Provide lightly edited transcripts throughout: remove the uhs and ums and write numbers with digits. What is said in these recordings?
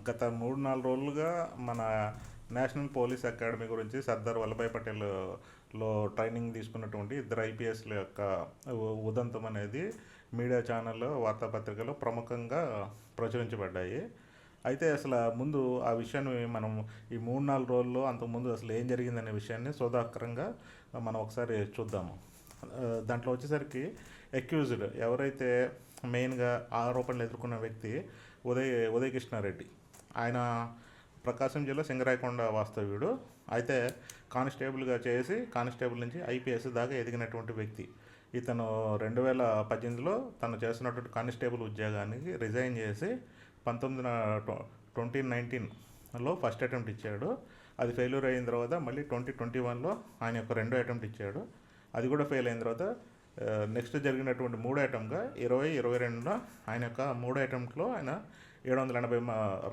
గత 3-4 రోజులుగా మన నేషనల్ పోలీస్ అకాడమీ గురించి సర్దార్ వల్లభాయ్ పటేల్లో ట్రైనింగ్ తీసుకున్నటువంటి ఇద్దరు ఐపీఎస్ల యొక్క ఉదంతం అనేది మీడియా ఛానల్లో వార్తాపత్రికలో ప్రముఖంగా ప్రచురించబడ్డాయి. అయితే అసలు ముందు ఆ విషయాన్ని మనం ఈ 3-4 రోజుల్లో అంతకుముందు అసలు ఏం జరిగిందనే విషయాన్ని సోదాహరణంగా మనం ఒకసారి చూద్దాము. దాంట్లో వచ్చేసరికి అక్యూజ్డ్ ఎవరైతే మెయిన్గా ఆరోపణలు ఎదుర్కొన్న వ్యక్తి ఉదయ్ కృష్ణారెడ్డి. ఆయన ప్రకాశం జిల్లా సింగరాయకొండ వాస్తవ్యుడు. అయితే కానిస్టేబుల్గా చేసి కానిస్టేబుల్ నుంచి ఐపీఎస్ దాకా ఎదిగినటువంటి వ్యక్తి. ఇతను 2018లో తను చేస్తున్నటువంటి కానిస్టేబుల్ ఉద్యోగానికి రిజైన్ చేసి 2019లో ఫస్ట్ అటెంప్ట్ ఇచ్చాడు. అది ఫెయిల్యూర్ అయిన తర్వాత మళ్ళీ 2021లో ఆయన యొక్క రెండో అటెంప్ట్ ఇచ్చాడు. అది కూడా ఫెయిల్ అయిన తర్వాత నెక్స్ట్ జరిగినటువంటి మూడో అటెంప్ట్గా 2022లో ఆయన యొక్క మూడో అటెంప్ట్లో ఆయన 780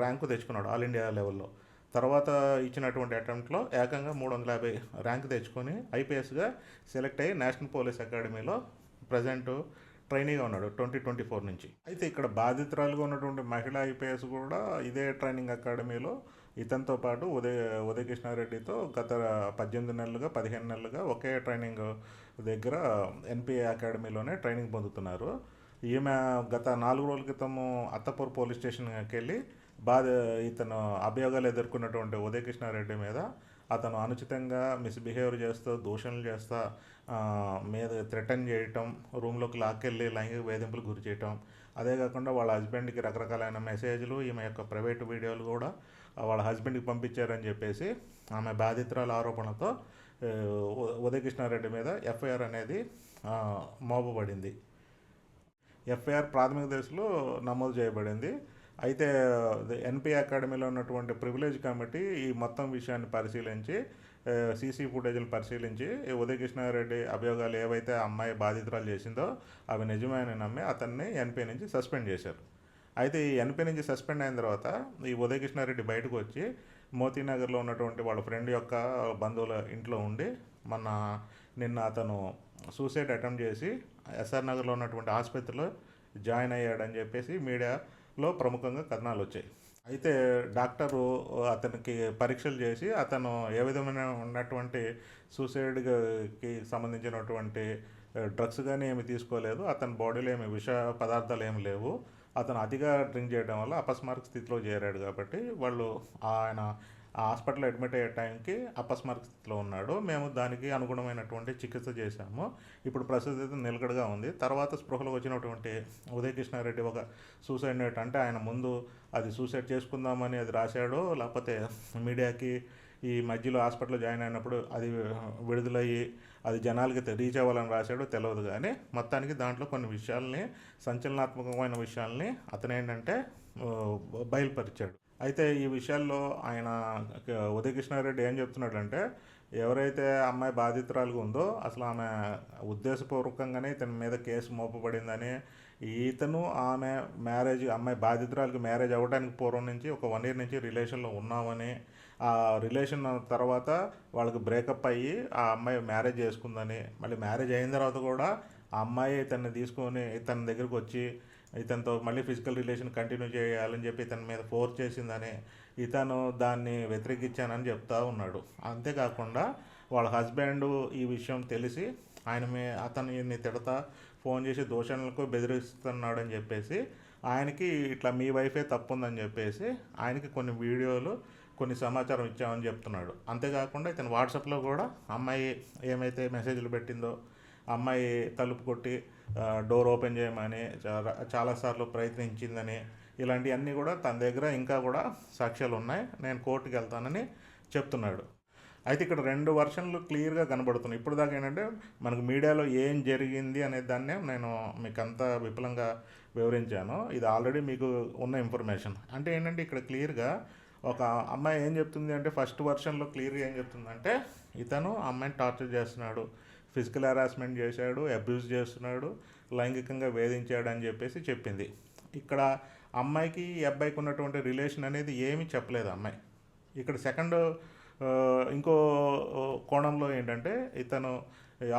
ర్యాంకు తెచ్చుకున్నాడు ఆల్ ఇండియా లెవెల్లో. తర్వాత ఇచ్చినటువంటి అటెంప్ట్లో ఏకంగా 350 ర్యాంక్ తెచ్చుకొని ఐపీఎస్గా సెలెక్ట్ అయ్యి నేషనల్ పోలీస్ అకాడమీలో ప్రజెంట్ ట్రైనీగా ఉన్నాడు 2024 నుంచి. అయితే ఇక్కడ బాధితురాలుగా ఉన్నటువంటి మహిళా ఐపీఎస్ కూడా ఇదే ట్రైనింగ్ అకాడమీలో ఇతనితో పాటు ఉదయ్ కృష్ణారెడ్డితో గత 18 నెలలుగా 15 నెలలుగా ఒకే ట్రైనింగ్ దగ్గర ఎన్పిఏ అకాడమీలోనే ట్రైనింగ్ పొందుతున్నారు. ఈమె గత 4 రోజుల క్రితము అత్తపూర్ పోలీస్ స్టేషన్కి వెళ్ళి ఇతను అభియోగాలు ఎదుర్కొన్నటువంటి ఉదయ్ కృష్ణారెడ్డి మీద అతను అనుచితంగా మిస్బిహేవ్ చేస్తూ దూషణలు చేస్తూ మీద థ్రెటన్ చేయటం, రూమ్లోకి లాక్కెళ్ళి లైంగిక వేధింపులకు గురి చేయటం, అదే కాకుండా వాళ్ళ హస్బెండ్కి రకరకాలైన మెసేజ్లు, ఈమె యొక్క ప్రైవేటు వీడియోలు కూడా వాళ్ళ హస్బెండ్కి పంపించారని చెప్పేసి ఆమె బాధితురాల ఆరోపణతో ఉదయ్ కృష్ణారెడ్డి మీద ఎఫ్ఐఆర్ అనేది మోపబడింది. ఎఫ్ఐఆర్ ప్రాథమిక దశలో నమోదు చేయబడింది. అయితే ఎన్పిఏ అకాడమీలో ఉన్నటువంటి ప్రివిలేజ్ కమిటీ ఈ మొత్తం విషయాన్ని పరిశీలించి సీసీ ఫుటేజ్ని పరిశీలించి ఉదయ్ కృష్ణారెడ్డి అభియోగాలు ఏవైతే అమ్మాయి బాధితురాలు చేసిందో అవి నిజమేనని నమ్మి అతన్ని ఎన్పిఏ నుంచి సస్పెండ్ చేశారు. అయితే ఈ ఎన్పిఏ నుంచి సస్పెండ్ అయిన తర్వాత ఈ ఉదయ్ కృష్ణారెడ్డి బయటకు వచ్చి మోతీనగర్లో ఉన్నటువంటి వాళ్ళ ఫ్రెండ్ యొక్క బంధువుల ఇంట్లో ఉండి నిన్న అతను సూసైడ్ అటెంప్ట్ చేసి ఎస్ఆర్ నగర్లో ఉన్నటువంటి ఆసుపత్రిలో జాయిన్ అయ్యాడని చెప్పేసి మీడియాలో ప్రముఖంగా కథనాలు వచ్చాయి. అయితే డాక్టరు అతనికి పరీక్షలు చేసి అతను ఏ విధమైన ఉన్నటువంటి సూసైడ్కి సంబంధించినటువంటి డ్రగ్స్ కానీ ఏమి తీసుకోలేదు, అతని బాడీలో ఏమి విష పదార్థాలు ఏమి లేవు, అతను అతిగా డ్రింక్ చేయడం వల్ల అపస్మారక స్థితిలో చేరాడు కాబట్టి వాళ్ళు ఆయన హాస్పిటల్లో అడ్మిట్ అయ్యే టైంకి అపస్మారక స్థితిలో ఉన్నాడు. మేము దానికి అనుగుణమైనటువంటి చికిత్స చేశాము. ఇప్పుడు ప్రస్తుతం నిలకడగా ఉంది. తర్వాత స్పృహలో వచ్చినటువంటి ఉదయ్ కృష్ణారెడ్డి ఒక సూసైడ్ నోట్, అంటే ఆయన ముందు అది సూసైడ్ చేసుకుందామని అది రాశాడో లేకపోతే మీడియాకి ఈ మధ్యలో హాస్పిటల్లో జాయిన్ అయినప్పుడు అది విడుదలయ్యి అది జనాలకి రీచ్ అవ్వాలని రాశాడో తెలియదు. కానీ మొత్తానికి దాంట్లో కొన్ని విషయాల్ని, సంచలనాత్మకమైన విషయాల్ని అతను ఏంటంటే బయలుపరిచాడు. అయితే ఈ విషయాల్లో ఆయన ఉదయ్ కృష్ణారెడ్డి ఏం చెప్తున్నాడంటే, ఎవరైతే అమ్మాయి బాధితురాలుగా ఉందో అసలు ఆమె ఉద్దేశపూర్వకంగానే ఇతని మీద కేసు మోపబడిందని, ఇతను ఆమె అమ్మాయి బాధితురాలకు మ్యారేజ్ అవ్వడానికి పూర్వం నుంచి ఒక 1 year నుంచి రిలేషన్లో ఉన్నామని, ఆ రిలేషన్ తర్వాత వాళ్ళకి బ్రేకప్ అయ్యి ఆ అమ్మాయి మ్యారేజ్ చేసుకుందని, మళ్ళీ మ్యారేజ్ అయిన తర్వాత కూడా ఆ అమ్మాయి ఇతన్ని తీసుకొని ఇతని దగ్గరికి వచ్చి ఇతనితో మళ్ళీ ఫిజికల్ రిలేషన్ కంటిన్యూ చేయాలని చెప్పి ఇతని మీద ఫోర్స్ చేసిందని, ఇతను దాన్ని వ్యతిరేకించానని చెప్తా ఉన్నాడు. అంతేకాకుండా వాళ్ళ హస్బెండ్ ఈ విషయం తెలిసి అతన్ని తిడతా ఫోన్ చేసి దూషణలకు బెదిరిస్తున్నాడని చెప్పేసి ఆయనకి ఇట్లా మీ వైఫే తప్పుందని చెప్పేసి ఆయనకి కొన్ని వీడియోలు, కొన్ని సమాచారం ఇచ్చామని చెప్తున్నాడు. అంతేకాకుండా ఇతను వాట్సాప్లో కూడా అమ్మాయి ఏమైతే మెసేజ్లు పెట్టిందో, అమ్మాయి తలుపు కొట్టి డోర్ ఓపెన్ చేయమని చాలాసార్లు ప్రయత్నించిందని, ఇలాంటివన్నీ కూడా తన దగ్గర ఇంకా కూడా సాక్ష్యాలు ఉన్నాయి, నేను కోర్టుకి వెళ్తానని చెప్తున్నాడు. అయితే ఇక్కడ 2 వర్షన్లు క్లియర్గా కనబడుతున్నాయి. ఇప్పుడు దాకా ఏంటంటే మనకు మీడియాలో ఏం జరిగింది అనే దాన్నే నేను మీకు అంతా విపులంగా వివరించాను. ఇది ఆల్రెడీ మీకు ఉన్న ఇన్ఫర్మేషన్. అంటే ఏంటంటే ఇక్కడ క్లియర్గా ఒక అమ్మాయి ఏం చెప్తుంది అంటే, ఫస్ట్ వర్షన్లో క్లియర్గా ఏం చెప్తుందంటే, ఇతను అమ్మాయిని టార్చర్ చేస్తున్నాడు, ఫిజికల్ హెరాస్మెంట్ చేశాడు, అబ్యూస్ చేస్తున్నాడు, లైంగికంగా వేధించాడు అని చెప్పేసి చెప్పింది. ఇక్కడ అమ్మాయికి ఈ అబ్బాయికి ఉన్నటువంటి రిలేషన్ అనేది ఏమీ చెప్పలేదు అమ్మాయి. ఇక్కడ సెకండ్ ఇంకో కోణంలో ఏంటంటే, ఇతను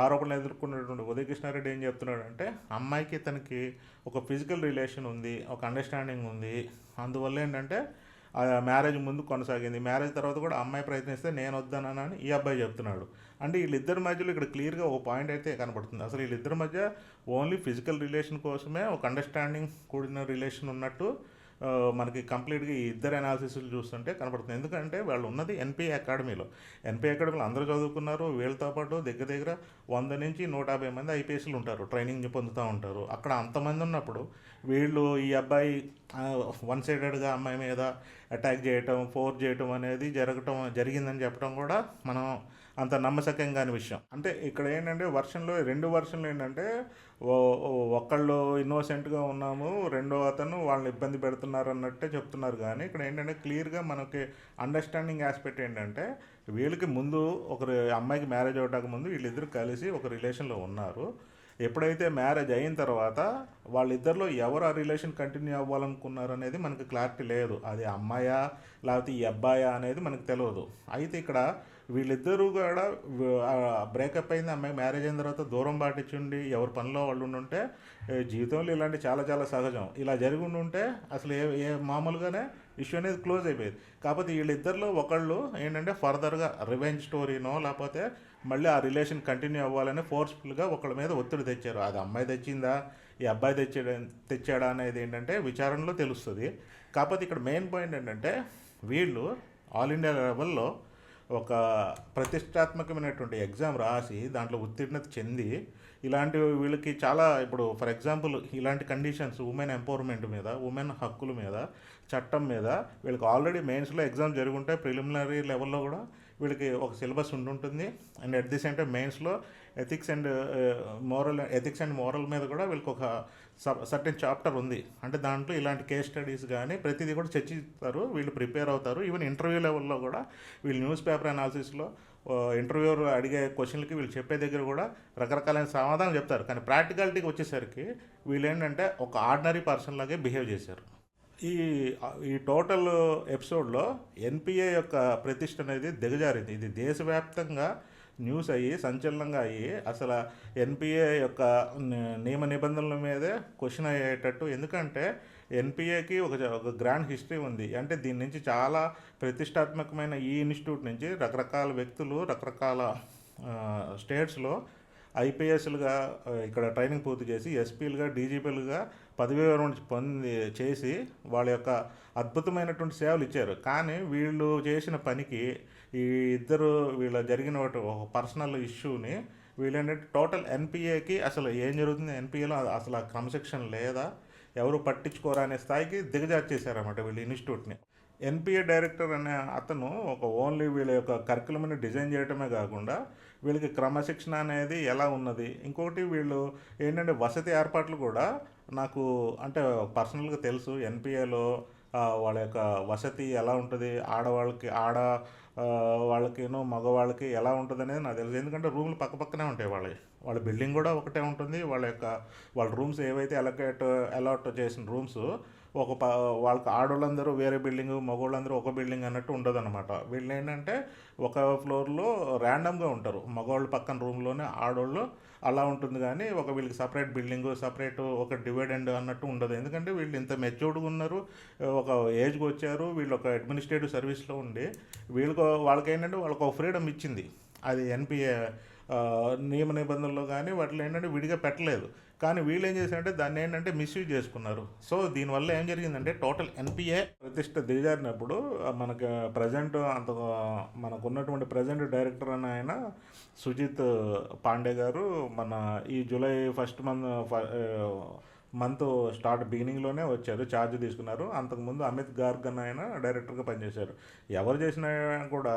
ఆరోపణలు ఎదుర్కొన్నటువంటి ఉదయ్ కృష్ణారెడ్డి ఏం చెప్తున్నాడంటే, అమ్మాయికి ఇతనికి ఒక ఫిజికల్ రిలేషన్ ఉంది, ఒక అండర్స్టాండింగ్ ఉంది, అందువల్ల ఏంటంటే ఆ మ్యారేజ్ ముందు కొనసాగింది. మ్యారేజ్ తర్వాత కూడా అమ్మాయి ప్రయత్నిస్తే నేను వద్దనని ఈ అబ్బాయి చెప్తున్నాడు. అంటే వీళ్ళిద్దరి మధ్యలో ఇక్కడ క్లియర్గా ఒక పాయింట్ అయితే కనపడుతుంది. అసలు వీళ్ళిద్దరి మధ్య ఓన్లీ ఫిజికల్ రిలేషన్ కోసమే ఒక అండర్స్టాండింగ్ కూడిన రిలేషన్ ఉన్నట్టు మనకి కంప్లీట్గా ఈ ఇద్దరు అనాలిసిస్లు చూస్తుంటే కనపడుతుంది. ఎందుకంటే వాళ్ళు ఉన్నది ఎన్పిఏ అకాడమీలో. ఎన్పిఏ అకాడమీలో అందరూ చదువుకున్నారు. వీళ్ళతో పాటు దగ్గర దగ్గర 100 నుంచి 150 మంది ఐపీఎస్లు ఉంటారు, ట్రైనింగ్ పొందుతూ ఉంటారు. అక్కడ అంతమంది ఉన్నప్పుడు వీళ్ళు ఈ అబ్బాయి వన్ సైడెడ్గా అమ్మాయి మీద అటాక్ చేయటం, ఫోర్స్ చేయటం అనేది జరిగిందని చెప్పడం కూడా మనం అంత నమ్మశక్యం కాని విషయం. అంటే ఇక్కడ ఏంటంటే రెండు వర్షన్లు ఏంటంటే ఒకళ్ళు ఇన్నోసెంట్గా ఉన్నాము, రెండో అతను వాళ్ళని ఇబ్బంది పెడుతున్నారు అన్నట్టే చెప్తున్నారు. కానీ ఇక్కడ ఏంటంటే క్లియర్గా మనకి అండర్స్టాండింగ్ ఆస్పెక్ట్ ఏంటంటే వీళ్ళకి ముందు అమ్మాయికి మ్యారేజ్ అవ్వడానికి ముందు వీళ్ళిద్దరు కలిసి ఒక రిలేషన్లో ఉన్నారు. ఎప్పుడైతే మ్యారేజ్ అయిన తర్వాత వాళ్ళిద్దరిలో ఎవరు ఆ రిలేషన్ కంటిన్యూ అవ్వాలనుకున్నారు అనేది మనకు క్లారిటీ లేదు. అది అమ్మాయా లేకపోతే ఈ అబ్బాయా అనేది మనకు తెలియదు. అయితే ఇక్కడ వీళ్ళిద్దరూ కూడా బ్రేకప్ అయింది, అమ్మాయి మ్యారేజ్ అయిన తర్వాత దూరం పాటించుండి ఎవరి పనిలో వాళ్ళు ఉండుంటే జీవితంలో ఇలాంటి చాలా చాలా సహజం. ఇలా జరిగి ఉండుంటే అసలు ఏ మామూలుగానే ఇష్యూ అనేది క్లోజ్ అయిపోయేది. కాకపోతే వీళ్ళిద్దరిలో ఒకళ్ళు ఏంటంటే ఫర్దర్గా రివెంజ్ స్టోరీనో లేకపోతే మళ్ళీ ఆ రిలేషన్ కంటిన్యూ అవ్వాలని ఫోర్స్ఫుల్గా ఒకళ్ళ మీద ఒత్తిడి తెచ్చారు. అది అమ్మాయి తెచ్చిందా ఈ అబ్బాయి తెచ్చాడా అనేది ఏంటంటే విచారణలో తెలుస్తుంది. కాకపోతే ఇక్కడ మెయిన్ పాయింట్ ఏంటంటే వీళ్ళు ఆల్ ఇండియా లెవెల్లో ఒక ప్రతిష్టాత్మకమైనటువంటి ఎగ్జామ్ రాసి దాంట్లో ఉత్తీర్ణత చెంది వీళ్ళకి చాలా ఇప్పుడు ఫర్ ఎగ్జాంపుల్ ఇలాంటి కండిషన్స్ ఉమెన్ ఎంపవర్మెంట్ మీద, ఉమెన్ హక్కుల మీద, చట్టం మీద వీళ్ళకి ఆల్రెడీ మెయిన్స్లో ఎగ్జామ్ జరుగుంటే ప్రిలిమినరీ లెవెల్లో కూడా వీళ్ళకి ఒక సిలబస్ ఉంటుంది. And at the same time మెయిన్స్లో ఎథిక్స్ అండ్ మోరల్ మీద కూడా వీళ్ళకి ఒక సర్టెన్ చాప్టర్ ఉంది. అంటే దాంట్లో ఇలాంటి కేస్ స్టడీస్ కానీ ప్రతిదీ కూడా చర్చిస్తారు, వీళ్ళు ప్రిపేర్ అవుతారు. ఈవెన్ ఇంటర్వ్యూ లెవెల్లో కూడా వీళ్ళు న్యూస్ పేపర్ అనాలిసిస్లో ఇంటర్వ్యూర్ అడిగే క్వశ్చన్లకి వీళ్ళు చెప్పే దగ్గర కూడా రకరకాలైన సమాధానం చెప్తారు. కానీ ప్రాక్టికాలిటీకి వచ్చేసరికి వీళ్ళు ఏంటంటే ఒక ఆర్డినరీ పర్సన్ లాగే బిహేవ్ చేశారు. ఈ టోటల్ ఎపిసోడ్లో ఎన్పిఏ యొక్క ప్రతిష్ట అనేది దిగజారింది. ఇది దేశవ్యాప్తంగా న్యూస్ అయ్యి సంచలనంగా అయ్యి అసలు ఎన్పిఏ యొక్క నియమ నిబంధనల మీదే క్వశ్చన్ అయ్యేటట్టు. ఎందుకంటే ఎన్పిఏకి ఒక గ్రాండ్ హిస్టరీ ఉంది. అంటే దీని నుంచి చాలా ప్రతిష్టాత్మకమైన ఈ ఇన్స్టిట్యూట్ నుంచి రకరకాల వ్యక్తులు రకరకాల స్టేట్స్లో ఐపీఎస్లుగా ఇక్కడ ట్రైనింగ్ పూర్తి చేసి ఎస్పీలుగా డీజీపీలుగా పదవీ విరమణ చేసి వాళ్ళ యొక్క అద్భుతమైనటువంటి సేవలు ఇచ్చారు. కానీ వీళ్ళు చేసిన పనికి వీళ్ళ జరిగిన ఒక పర్సనల్ ఇష్యూని వీళ్ళేంటంటే టోటల్ ఎన్పిఏకి అసలు ఏం జరుగుతుంది, ఎన్పిఏలో అసలు క్రమశిక్షణ లేదా, ఎవరు పట్టించుకోరా అనే స్థాయికి దిగజార్చేశారన్నమాట వీళ్ళు ఇన్స్టిట్యూట్ని. ఎన్పిఏ డైరెక్టర్ అనే అతను ఓన్లీ వీళ్ళ యొక్క కరికులంని డిజైన్ చేయడమే కాకుండా వీళ్ళకి క్రమశిక్షణ అనేది ఎలా ఉన్నది, ఇంకొకటి వీళ్ళు ఏంటంటే వసతి ఏర్పాట్లు కూడా నాకు అంటే పర్సనల్గా తెలుసు. ఎన్పిఏలో వాళ్ళ యొక్క వసతి ఎలా ఉంటుంది, వాళ్ళకిను మగవాళ్ళకి ఎలా ఉంటుంది అనేది నాకు తెలుసు. ఎందుకంటే రూములు పక్కనే ఉంటాయి. వాళ్ళ బిల్డింగ్ కూడా ఒకటే ఉంటుంది. వాళ్ళ రూమ్స్ ఏవైతే అలాట్ చేసిన రూమ్స్ వాళ్ళకి ఆడవాళ్ళందరూ వేరే బిల్డింగ్, మగవాళ్ళందరూ ఒక బిల్డింగ్ అన్నట్టు ఉండదు అనమాట. వీళ్ళు ఏంటంటే ఒక ఫ్లోర్లో ర్యాండమ్గా ఉంటారు. మగవాళ్ళు పక్కన రూమ్లోనే ఆడవాళ్ళు అలా ఉంటుంది. కానీ వీళ్ళకి సపరేట్ బిల్డింగ్, సపరేట్ ఒక డివైడెండ్ అన్నట్టు ఉండదు. ఎందుకంటే వీళ్ళు ఇంత మెచ్యూర్డ్గా ఉన్నారు, ఒక ఏజ్కి వచ్చారు, వీళ్ళు ఒక అడ్మినిస్ట్రేటివ్ సర్వీస్లో ఉండి వాళ్ళకి ఏంటంటే వాళ్ళకి ఒక ఫ్రీడమ్ ఇచ్చింది. అది ఎన్పిఏ నియమ నిబంధనలు కానీ వాటిలో ఏంటంటే విడిగా పెట్టలేదు. కానీ వీళ్ళు ఏం చేశారంటే దాన్ని ఏంటంటే మిస్యూజ్ చేసుకున్నారు. సో దీనివల్ల ఏం జరిగిందంటే టోటల్ ఎన్పిఏ ప్రతిష్ట దిగజారినప్పుడు మనకు మనకున్నటువంటి ప్రజెంట్ డైరెక్టర్ అని ఆయన సుజిత్ పాండే గారు మన ఈ జూలై 1 మంత్ బిగినింగ్లోనే వచ్చారు, ఛార్జ్ తీసుకున్నారు. అంతకుముందు అమిత్ గార్గ్ ఆయన డైరెక్టర్గా పనిచేశారు. ఎవరు చేసినా కూడా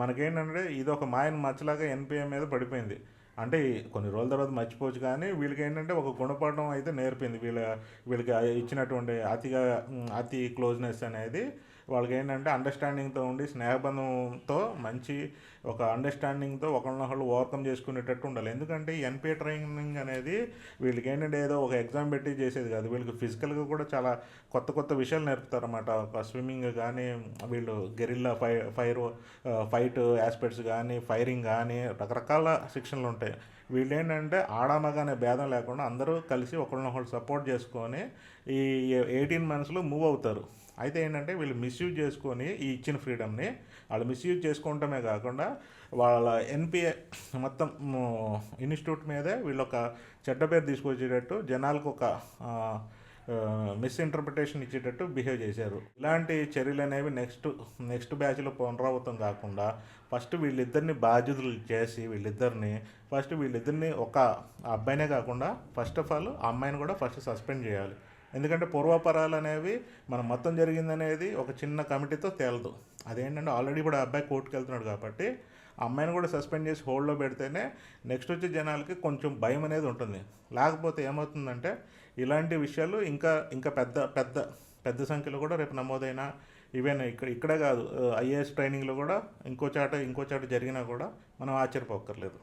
మనకేంటంటే ఇది ఒక మాయన మచ్చలాగా ఎన్పిఏ మీద పడిపోయింది. అంటే కొన్ని రోజుల తర్వాత మర్చిపోవచ్చు. కానీ వీళ్ళకి ఏంటంటే ఒక గుణపాఠం అయితే నేర్పింది. వీళ్ళకి ఇచ్చినటువంటి అతి క్లోజ్నెస్ అనేది వాళ్ళకి ఏంటంటే అండర్స్టాండింగ్తో ఉండి స్నేహబంధంతో మంచి ఒక అండర్స్టాండింగ్తో ఒకళ్ళనొకళ్ళు ఓవర్కమ్ చేసుకునేటట్టు ఉండాలి. ఎందుకంటే ఈ ఎన్పిఏ ట్రైనింగ్ అనేది వీళ్ళకి ఏంటంటే ఏదో ఒక ఎగ్జామ్ పెట్టి చేసేది కాదు. వీళ్ళకి ఫిజికల్గా కూడా చాలా కొత్త విషయాలు నేర్పుతారన్నమాట. ఒక స్విమ్మింగ్ కానీ, వీళ్ళు గెరిల్లా ఫైట్ ఆస్పెక్ట్స్ కానీ, ఫైరింగ్ కానీ రకరకాల శిక్షణలు ఉంటాయి. వీళ్ళు ఏంటంటే ఆడమగ అనే భేదం లేకుండా అందరూ కలిసి ఒకళ్ళనొకళ్ళు సపోర్ట్ చేసుకొని ఈ 18 monthsలో మూవ్ అవుతారు. అయితే ఏంటంటే వీళ్ళు మిస్యూజ్ చేసుకొని ఈ ఇచ్చిన ఫ్రీడమ్ని వాళ్ళు మిస్యూజ్ చేసుకోవటమే కాకుండా వాళ్ళ ఎన్పిఏ మొత్తం ఇన్స్టిట్యూట్ మీదే వీళ్ళు ఒక చెడ్డ పేరు తీసుకొచ్చేటట్టు జనాలకు ఒక మిస్ఇంటర్ప్రిటేషన్ ఇచ్చేటట్టు బిహేవ్ చేశారు. ఇలాంటి చర్యలు అనేవి నెక్స్ట్ బ్యాచ్లో పునరావృతం కాకుండా ఫస్ట్ వీళ్ళిద్దరిని బాధ్యతలు చేసి వీళ్ళిద్దరిని ఒక అబ్బాయినే కాకుండా ఫస్ట్ ఆఫ్ ఆల్ ఆ అమ్మాయిని కూడా ఫస్ట్ సస్పెండ్ చేయాలి. ఎందుకంటే పూర్వాపరాలు అనేవి మనం మొత్తం జరిగిందనేది ఒక చిన్న కమిటీతో తేలదు. అదేంటంటే ఆల్రెడీ ఇప్పుడు ఆ అబ్బాయి కోర్టుకు వెళ్తున్నాడు కాబట్టి ఆ అమ్మాయిని కూడా సస్పెండ్ చేసి హోల్డ్లో పెడితేనే నెక్స్ట్ వచ్చే జనాలకి కొంచెం భయం అనేది ఉంటుంది. లేకపోతే ఏమవుతుందంటే ఇలాంటి విషయాలు ఇంకా ఇంకా పెద్ద పెద్ద పెద్ద సంఖ్యలో కూడా రేపు నమోదైనా ఈవెన్ ఇక్కడే కాదు ఐఏఎస్ ట్రైనింగ్లో కూడా ఇంకో చాట జరిగినా కూడా మనం ఆశ్చర్యపోక్కర్లేదు.